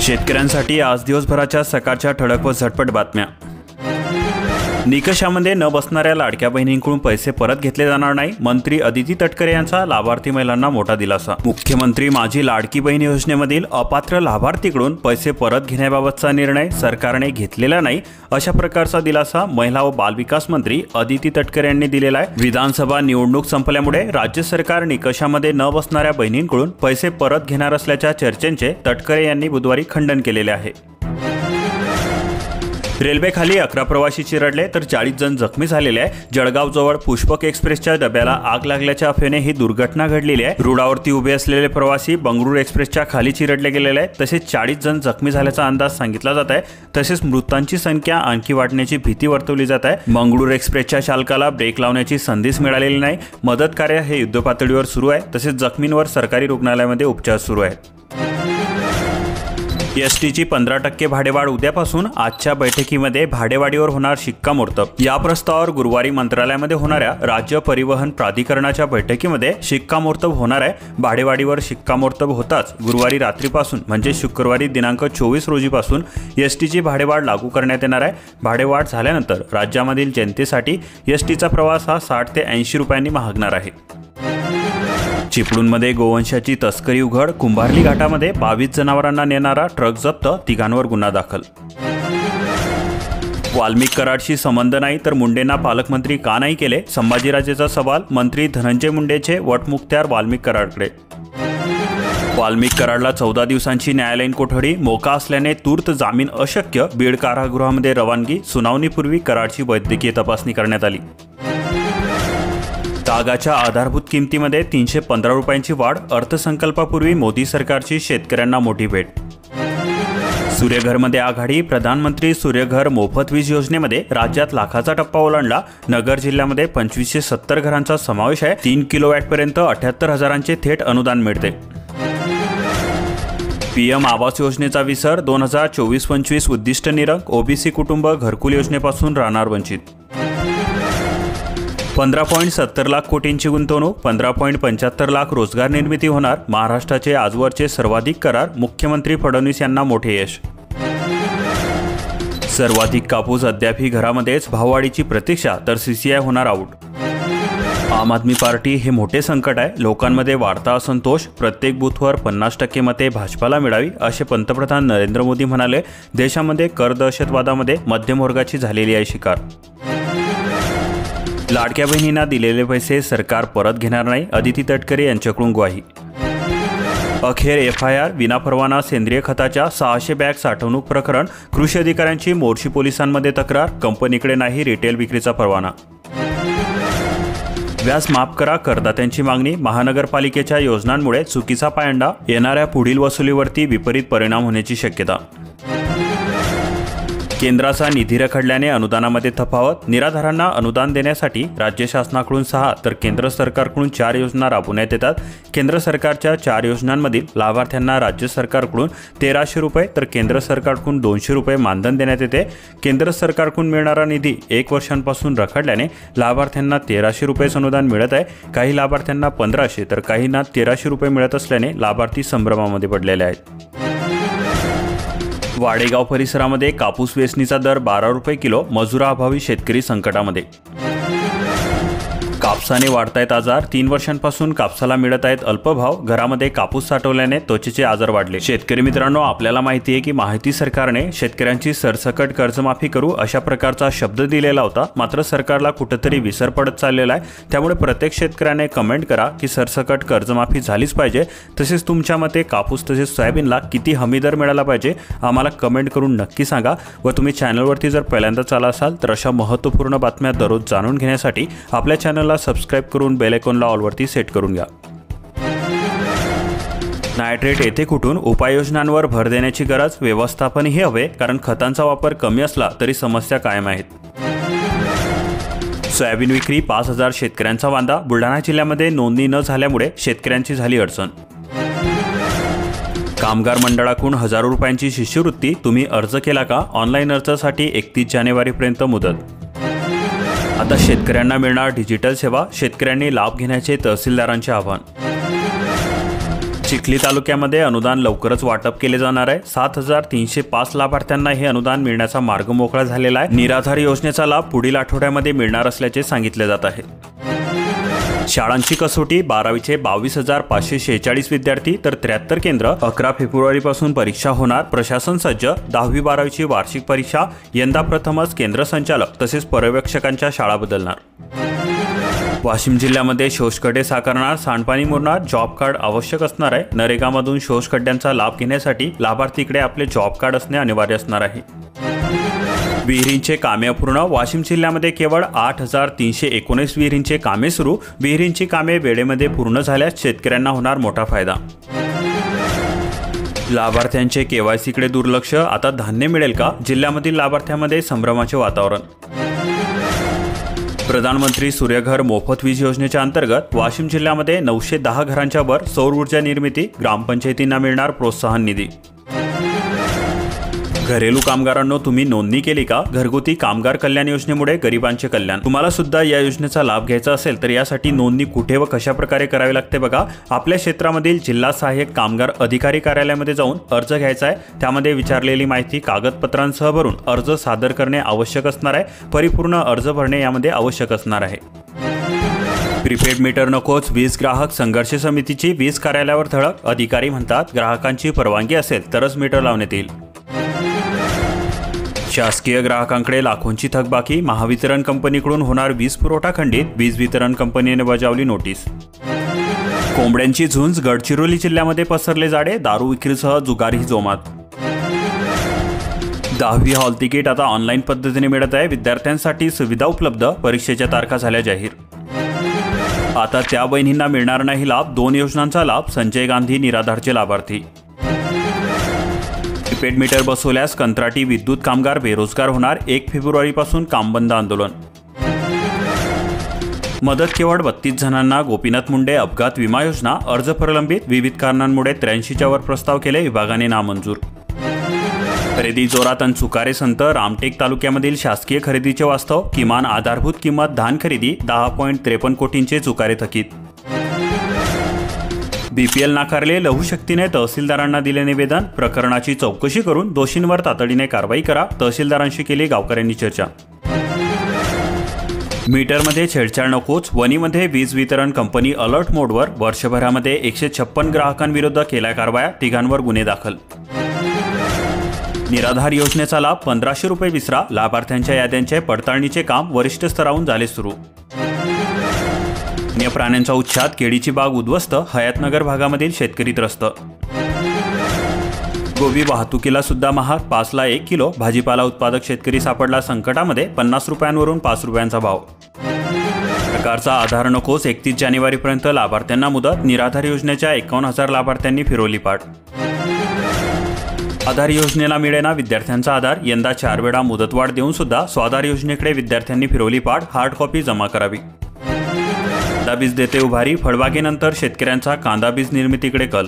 शेतकऱ्यांसाठी आज दिवसभराच्या सकाळच्या ठळक व झटपट बातम्या। निकषामध्ये न बसणाऱ्या लाडक्या बहिणींकडून पैसे परत घेतले जाणार नाही। मंत्री अदिती तटकरे यांचा लाभार्थी महिलांना मोठा दिलासा। मुख्यमंत्री माझी लाडकी बहीण योजनेमधील अपात्र लाभार्थीकडून पैसे परत घेण्याबाबतचा निर्णय सरकारने घेतलेला नाही, अशा प्रकारचा दिलासा महिला व बालविकास मंत्री अदिती तटकरे यांनी दिलेला आहे। विधानसभा निवडणूक संपल्यामुळे राज्य सरकार निकषामध्ये न बसणाऱ्या बहिणींकडून पैसे परत घेणार असल्याच्या चर्चेचे तटकरे यांनी बुधवारी खंडन केलेले आहे। रेल्वेखाली 11 प्रवासी चिरडले तर 40 जण जखमी झालेले आहे। जळगावजवळ पुष्पक एक्सप्रेसच्या डब्याला आग लागल्याच्या अफवेने ही दुर्घटना घडलेली आहे। रुळावरती उभे असलेले प्रवासी बंगळुरू एक्सप्रेसच्या खाली चिरडले गेलेले आहेत। तसेच 40 जण जखमी झाल्याचा अंदाज सांगितला जात आहे। तसेच मृतांची संख्या आणखी वाढण्याची भीती वर्तवली जात आहे। मंगळूर एक्सप्रेसच्या चालकाला ब्रेक लावण्याची संधीच मिळालेली नाही। मदत कार्य हे युद्धपातळीवर सुरू आहे। तसेच जखमींवर सरकारी रुग्णालयामध्ये उपचार सुरू आहेत। एसटीची 15% भाडेवाढ उद्यापासून आजच्या बैठकीमध्ये भाडेवाढीवर होणार शिक्कामोर्तब। या प्रस्तावावर गुरुवारी मंत्रालयामध्ये होणाऱ्या राज्य परिवहन प्राधिकरणाच्या बैठकीमध्ये शिक्कामोर्तब होणार आहे। भाडेवाढीवर शिक्कामोर्तब होताच गुरुवारी रात्रीपासून म्हणजे शुक्रवारी दिनांक 24 रोजीपासून एसटीची भाडेवाढ लागू करण्यात येणार आहे। भाडेवाढ झाल्यानंतर राज्यामधील जनतेसाठी एसटीचा प्रवास हा 60 ते 80 रुपयांनी महागणार आहे। चिपळूणमध्ये गोवंशाची तस्करी उघड। कुंभारली घाटामध्ये 22 जनावरांना नेणारा ट्रक जप्त, तिघांवर गुन्हा दाखल। वाल्मिक कराडशी संबंध नाही तर मुंडेंना पालकमंत्री का नाही केले, संभाजीराजेचा सवाल मंत्री धनंजय मुंडेचे वटमुक्त्यार वाल्मिक कराडकडे। वाल्मिक कराडला 14 दिवसांची न्यायालयीन कोठडी, मोका असल्याने तूर्त जामीन अशक्य। बीड कारागृहामध्ये रवानगी, सुनावणीपूर्वी कराडची वैद्यकीय तपासणी करण्यात आली। तागाच्या आधारभूत किमतीमध्ये 315 रुपयांची वाढ, अर्थसंकल्पापूर्वी मोदी सरकारची शेतकऱ्यांना मोठी भेट। सूर्यघरमध्ये आघाडी, प्रधानमंत्री सूर्यघर मोफत वीज योजनेमध्ये राज्यात लाखाचा टप्पा ओलांडला। नगर जिल्ह्यामध्ये 2570 घरांचा समावेश आहे। 3 किलोवॅटपर्यंत 78,000चे थेट अनुदान मिळते। पीएम आवास योजनेचा विसर, 2024-25 उद्दिष्ट निरंक। ओबीसी कुटुंब घरकुल योजनेपासून राहणार वंचित। 15.70 लाख कोटींची गुंतवणूक, 15.75 लाख रोजगार निर्मिती होणार। महाराष्ट्राचे आजवरचे सर्वाधिक करार, मुख्यमंत्री फडणवीस यांना मोठे यश। सर्वाधिक कापूस अद्यापही घरामध्येच, भाववाढीची प्रतीक्षा तर सीसीआय होणार आऊट। आम आदमी पार्टी हे मोठे संकट आहे, लोकांमध्ये वाढता असंतोष। प्रत्येक बूथवर 50% मते भाजपाला मिळावी, असे पंतप्रधान नरेंद्र मोदी म्हणाले। देशामध्ये कर दहशतवादामध्ये मध्यमवर्गाची झालेली आहे शिकार। लाडक्या बहिणींना दिलेले पैसे सरकार परत घेणार नाही, अदिती तटकरे यांच्याकडून ग्वाही। अखेर एफआयआर, विनापरवाना सेंद्रिय खताच्या 600 बॅग साठवणूक प्रकरण। कृषी अधिकाऱ्यांची मोर्शी पोलिसांमध्ये तक्रार, कंपनीकडे नाही रिटेल विक्रीचा परवाना। व्याज माफ करा, करदात्यांची मागणी। महानगरपालिकेच्या योजनांमुळे चुकीचा पायंडा, येणाऱ्या पुढील वसुलीवरती विपरीत परिणाम होण्याची शक्यता। केंद्राचा निधी रखडल्याने अनुदानामध्ये तफावत, निराधारांना अनुदान देण्यासाठी राज्य शासनाकडून 6 तर केंद्र सरकारकडून 4 योजना राबवण्यात येतात। केंद्र सरकारच्या 4 योजनांमधील लाभार्थ्यांना राज्य सरकारकडून 1300 रुपये तर केंद्र सरकारकडून 200 रुपये मानधन देण्यात येते। केंद्र सरकारकडून मिळणारा निधी 1 वर्षांपासून रखडल्याने लाभार्थ्यांना 1300 रुपये अनुदान मिळत आहे। काही लाभार्थ्यांना 1500 तर काहींना 1300 रुपये मिळत असल्याने लाभार्थी संभ्रमामध्ये पडलेले आहेत। वाडेगाव परिसरामध्ये कापूस वेचणीचा दर 12 रुपये किलो, मजुराअभावी शेतकरी संकटामध्ये। कापसाने वाढतायत आजार, 3 वर्षांपासून कापसाला मिळत आहेत अल्पभाव। घरामध्ये कापूस साठवल्याने त्वचेचे आजार वाढले। शेतकरी मित्रांनो, आपल्याला माहिती आहे की माहिती सरकारने शेतकऱ्यांची सरसकट कर्जमाफी करू अशा प्रकारचा शब्द दिलेला होता, मात्र सरकारला कुठेतरी विसर पडत चाललेला आहे। त्यामुळे प्रत्येक शेतकऱ्याने कमेंट करा की सरसकट कर्जमाफी झालीच पाहिजे। तसेच तुमच्या मते कापूस तसेच सोयाबीनला किती हमीदर मिळाला पाहिजे आम्हाला कमेंट करून नक्की सांगा। व तुम्ही चॅनलवरती जर पहिल्यांदाच आला असाल तर अशा महत्त्वपूर्ण बातम्या दररोज जाणून घेण्यासाठी आपल्या चॅनलला सबस्क्राइब करून बेल आयकॉनला ऑलवरती सेट करून घ्या। नायट्रेट येथे कुठून, उपाययोजनांवर भर देण्याची गरज, व्यवस्थापनही हवे कारण खतांचा वापर कमी असला तरी समस्या कायम आहेत। सोयाबीन विक्री 5000 शेतकऱ्यांचा वांदा, बुलढाणा जिल्ह्यामध्ये नोंदणी न झाल्यामुळे शेतकऱ्यांची झाली अडचण। कामगार मंडळाकडून हजारो रुपयांची शिष्यवृत्ती, तुम्ही अर्ज केला का? ऑनलाईन अर्जासाठी 31 जानेवारीपर्यंत मुदत। आता शेतकऱ्यांना मिळणार डिजिटल सेवा, शेतकऱ्यांनी लाभ घेण्याचे तहसीलदारांचे आवाहन। चिखली तालुक्यामध्ये अनुदान लवकरच वाटप केले जाणार आहे। 7,305 लाभार्थ्यांना हे अनुदान मिळण्याचा मार्ग मोकळा झालेला आहे। निराधार योजनेचा लाभ पुढील आठवड्यामध्ये मिळणार असल्याचे सांगितले जात आहे। शाळांची कसोटी 12वीचे 22,546 विद्यार्थी तर 73 केंद्र। 11 फेब्रुवारीपासून परीक्षा होणार, प्रशासन सज्ज। 10वी-12वीची वार्षिक परीक्षा यंदा प्रथमच केंद्र संचालक तसेच पर्यवेक्षकांच्या शाळा बदलणार। वाशिम जिल्ह्यामध्ये शोषखड्डे साकारणार, सांडपाणी मुरणार, जॉब कार्ड आवश्यक असणार आहे। नरेगामधून शोषखड्ड्यांचा लाभ घेण्यासाठी लाभार्थीकडे आपले जॉब कार्ड असणे अनिवार्य असणार आहे। विहिरींचे कामे अपूर्ण, वाशिम जिल्ह्यामध्ये केवळ 8,319 विहिरींचे कामे सुरू। विहिरींची कामे वेळेमध्ये पूर्ण झाल्यास शेतकऱ्यांना होणार मोठा फायदा। लाभार्थ्यांचे केवायसीकडे दुर्लक्ष, आता धान्य मिळेल का? जिल्ह्यामधील लाभार्थ्यांमध्ये संभ्रमाचे वातावरण। प्रधानमंत्री सूर्यघर मोफत वीज योजनेच्या अंतर्गत वाशिम जिल्ह्यामध्ये 910 घरांच्या वर सौर ऊर्जा निर्मिती, ग्रामपंचायतींना मिळणार प्रोत्साहन निधी। घरेलू कामगारांनो, तुम्ही नोंदणी केली का? घरगुती कामगार कल्याण योजनेमुळे गरिबांचे कल्याण। तुम्हाला सुद्धा या योजनेचा लाभ घ्यायचा असेल तर यासाठी नोंदणी कुठे व कशा प्रकारे करावी लागते बघा। आपल्या क्षेत्रामधील जिल्हा सहाय्यक कामगार अधिकारी कार्यालयामध्ये जाऊन अर्ज घ्यायचा आहे। त्यामध्ये विचारलेली माहिती कागदपत्रांसह भरून अर्ज सादर करणे आवश्यक असणार आहे। परिपूर्ण अर्ज भरणे यामध्ये आवश्यक असणार आहे। प्रीपेड मीटर नकोच, वीज ग्राहक संघर्ष समितीची वीज कार्यालयावर धडक। अधिकारी म्हणतात ग्राहकांची परवानगी असेल तरच मीटर लावण्यात येईल। शासकीय ग्राहकांकडे लाखोंची थकबाकी, महावितरण कंपनीकडून होणार वीज पुरवठा खंडित, वीज वितरण कंपनीने बजावली नोटीस। कोंबड्यांची झुंज, गडचिरोली जिल्ह्यामध्ये पसरले जाडे, दारू विक्रीसह जुगारही जोमात। 10वी हॉल तिकीट आता ऑनलाईन पद्धतीने मिळत आहे, विद्यार्थ्यांसाठी सुविधा उपलब्ध, परीक्षेच्या तारखा झाल्या जाहीर। आता त्या बहिणींना मिळणार नाही लाभ, 2 योजनांचा लाभ, संजय गांधी निराधारचे लाभार्थी। प्रीपेड मीटर बसवल्यास कंत्राटी विद्युत कामगार बेरोजगार होणार, 1 फेब्रुवारीपासून काम बंद आंदोलन। मदत केवळ 32 जणांना, गोपीनाथ मुंडे अपघात विमा योजना, अर्ज प्रलंबित, विविध कारणांमुळे 83च्या वर प्रस्ताव केले, विभागाने नामंजूर। खरेदी जोरात आणि चुकारे संत, रामटेक तालुक्यामधील शासकीय खरेदीचे वास्तव, किमान आधारभूत किंमत धान खरेदी 10.53 कोटींचे चुकारे थकीत। बीपीएल नाकारले, लघुशक्तीने तहसीलदारांना दिले निवेदन, प्रकरणाची चौकशी करून दोषींवर तातडीने कारवाई करा, तहसीलदारांशी केली गावकऱ्यांनी चर्चा। मीटरमध्ये छेडछाड नकोच, वणीमध्ये वीज वितरण कंपनी अलर्ट मोडवर, वर्षभरामध्ये 156 ग्राहकांविरुद्ध केल्या कारवाया, 3 गुन्हे दाखल। निराधार योजनेचा लाभ 1500 रुपये विसरा, लाभार्थ्यांच्या याद्यांचे पडताळणीचे काम वरिष्ठ स्तरावरून झाले सुरू। वन्य प्राण्यांचा उच्छाद, केळीची बाग उद्ध्वस्त, हयातनगर भागामधील शेतकरी त्रस्त। गोबी वाहतुकीला सुद्धा महाग, 5ला 1 किलो, भाजीपाला उत्पादक शेतकरी सापडला संकटामध्ये, 50 रुपयांवरून 5 रुपयांचा भाव। प्रकारचा आधार नकोस, 31 जानेवारीपर्यंत लाभार्थ्यांना मुदत, निराधार योजनेच्या 51,000 लाभार्थ्यांनी फिरवली पाठ। आधार योजनेला मिळेना विद्यार्थ्यांचा आधार, यंदा 4 वेळा मुदतवाढ देऊन सुद्धा स्वाधार योजनेकडे विद्यार्थ्यांनी फिरवली पाठ, हार्ड कॉपी जमा करावी। कांदा बीज देते उभारी, फळबागेनंतर शेतकऱ्यांचा कांदा बीज निर्मितीकडे कल।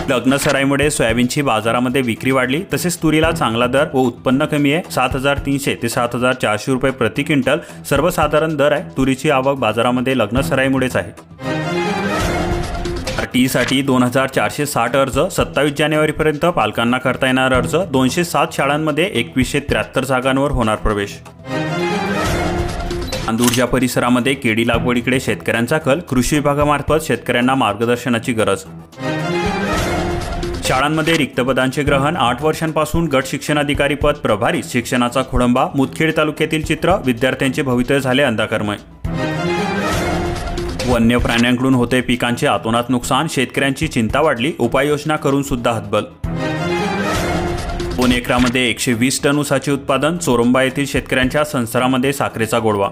लग्न सराईमुळे सोयाबीनची बाजारामध्ये विक्री वाढली, तसेच तुरीला चांगला दर व उत्पन्न कमी आहे, 7,300 ते 7,400 रुपये प्रति क्विंटल सर्वसाधारण दर आहे। तुरीची आवक बाजारामध्ये लग्न सराईमुळेच आहे। साठी 2,460 अर्ज, 27 जानेवारीपर्यंत पालकांना करता येणार अर्ज, 207 शाळांमध्ये 2173 जागांवर होणार प्रवेश। अंदूरच्या परिसरामध्ये केळी लागवडीकडे शेतकऱ्यांचा कल, कृषी विभागामार्फत शेतकऱ्यांना मार्गदर्शनाची गरज। शाळांमध्ये रिक्त पदांचे ग्रहण, 8 वर्षांपासून गट शिक्षणाधिकारी पद प्रभारी, शिक्षणाचा खोडंबा, मुदखेड तालुक्यातील चित्र, विद्यार्थ्यांचे भवितव्य झाले अंधकारमय। वन्य प्राण्यांकडून होते पिकांचे अतोनात नुकसान, शेतकऱ्यांची चिंता वाढली, उपाययोजना करून सुद्धा हतबल। 2 एकरामध्ये 120 टन ऊसाचे उत्पादन, चोरंबा येथील शेतकऱ्यांच्या संसारामध्ये साखरेचा गोडवा।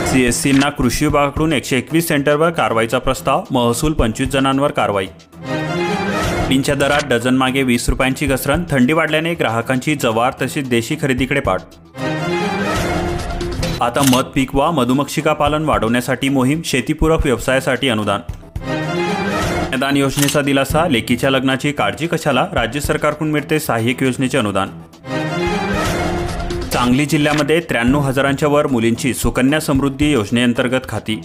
सीएससींना कृषी विभागाकडून 121 सेंटरवर कारवाईचा प्रस्ताव, महसूल 25 जणांवर कारवाई। सोयाबीनच्या दरात डझन मागे 20 रुपयांची घसरण, थंडी वाढल्याने ग्राहकांची जवार तसेच देशी खरेदीकडे पाठ। आता मध पिकवा, मधुमक्षिका पालन वाढवण्यासाठी मोहीम, शेतीपूरक व्यवसायासाठी अनुदान। कन्यादान योजनेचा दिलासा, लेकीच्या लग्नाची काळजी कशाला, राज्य सरकारकडून मिळते सहाय्यक योजनेचे अनुदान। सांगली जिल्ह्यामध्ये 93,000च्या वर मुलींची सुकन्या समृद्धी योजनेअंतर्गत खाती।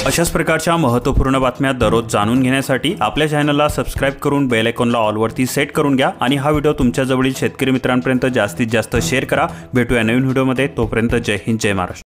अशाच प्रकारच्या महत्त्वपूर्ण बातम्या दररोज जाणून घेण्यासाठी आपल्या चॅनलला सबस्क्राइब करून बेल आयकॉनला ऑलवरती सेट करून घ्या आणि हा व्हिडिओ तुमच्या जवळील शेतकरी मित्रांपर्यंत जास्तीत जास्त शेअर करा। भेटूया नवीन व्हिडिओमध्ये, तोपर्यंत जय हिंद जय महाराष्ट्र।